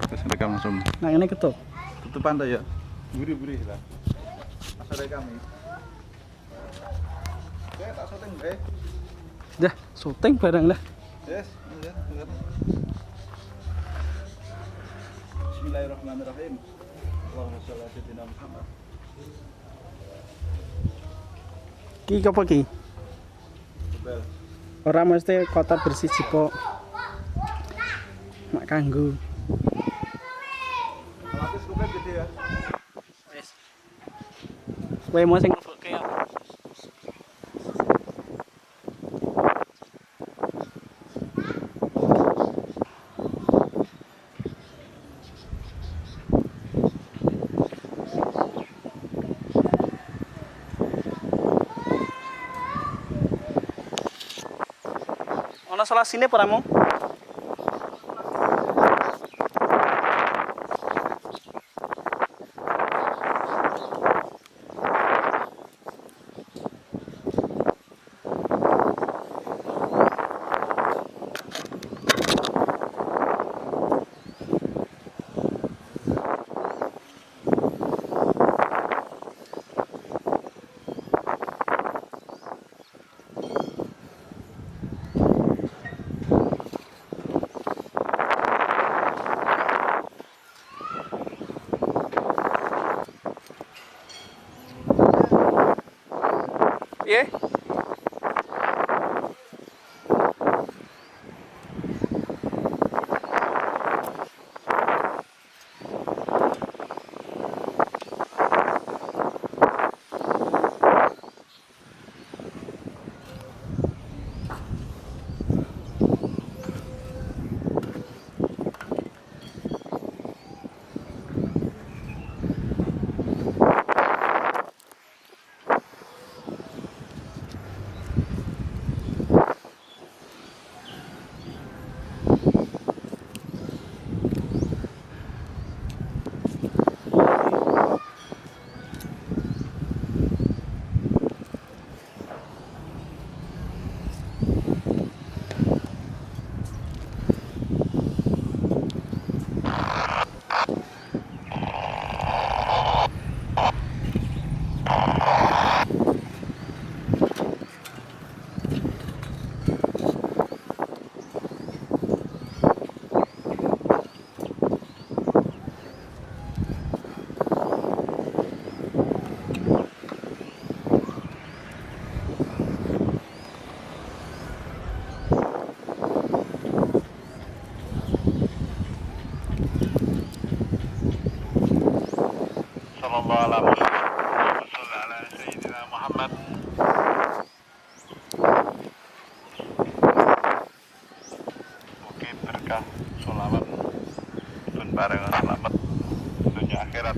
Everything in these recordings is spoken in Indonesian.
Terus rekam langsung. Nah ini ketup. Tutup pantai ya. Buri-buri lah. Masa rekam ini. Oke, tak syuting, guys. Dah, syuting bareng lah. Yes, ya. Bismillahirrahmanirrahim. Allahumma sholli ala sayyidina Muhammad. Ki apa ki? Bel. Ora mesti kotor bersih jipok. Mak kanggo. Lapis kupet gede ya. Wis. Kowe mau sing ngebokke ya. Ana solasine para mu? Iya. Sallallahu ala sayyidina Muhammad. Mungkin berkah sholawat dan barengan selamat dunia akhirat.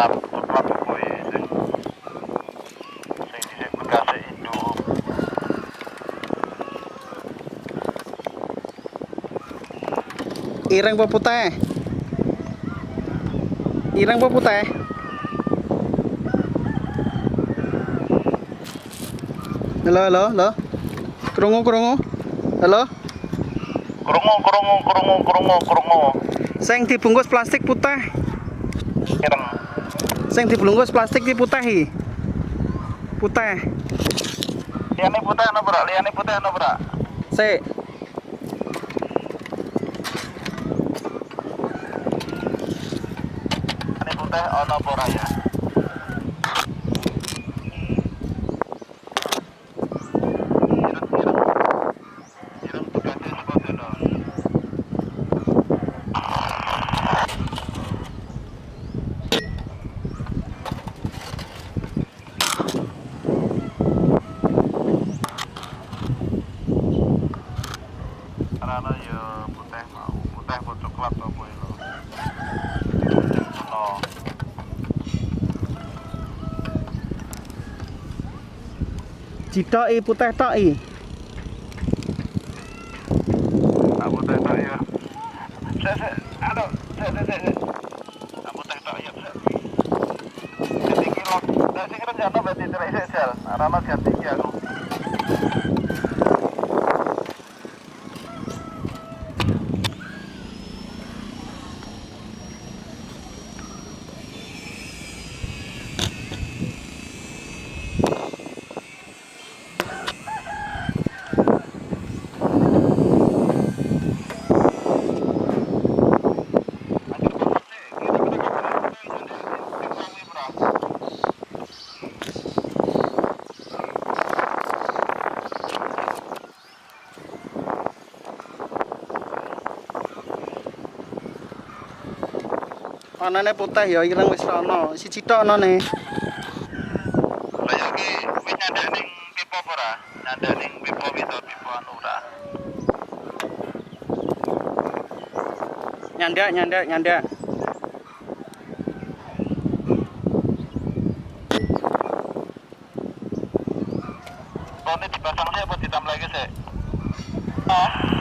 coklat kuwi sing dhisik bekas induk. Ireng apa putih? Ireng apa putih? Halo, halo, halo. Krungu. Halo. Krungu. Sing dibungkus plastik putih. Ireng. Sing dibungkus plastik di putih. Putih. Liyane putih ana, Bro? Sik. Liyane putih ana apa ora ya? Ireng bekase saka dono. Karena ya putih apa coklat apa itu. No. Citoki putih toki. Aku putih tok ya. Sik. Aduh, sik. Aku putih tok ya. Ganti kilo. Nek sing rencana berarti cerai sik sel. Arana ganti iki aku. Anane putih ya ireng wis ana. Siji tok anane. Lah ya iki wis nyandak ning pipa apa ora? Nyandak ning pipa pipa anu ora? Nyandak. Tone dipasang sih apa ditambah lagi sih? Ah.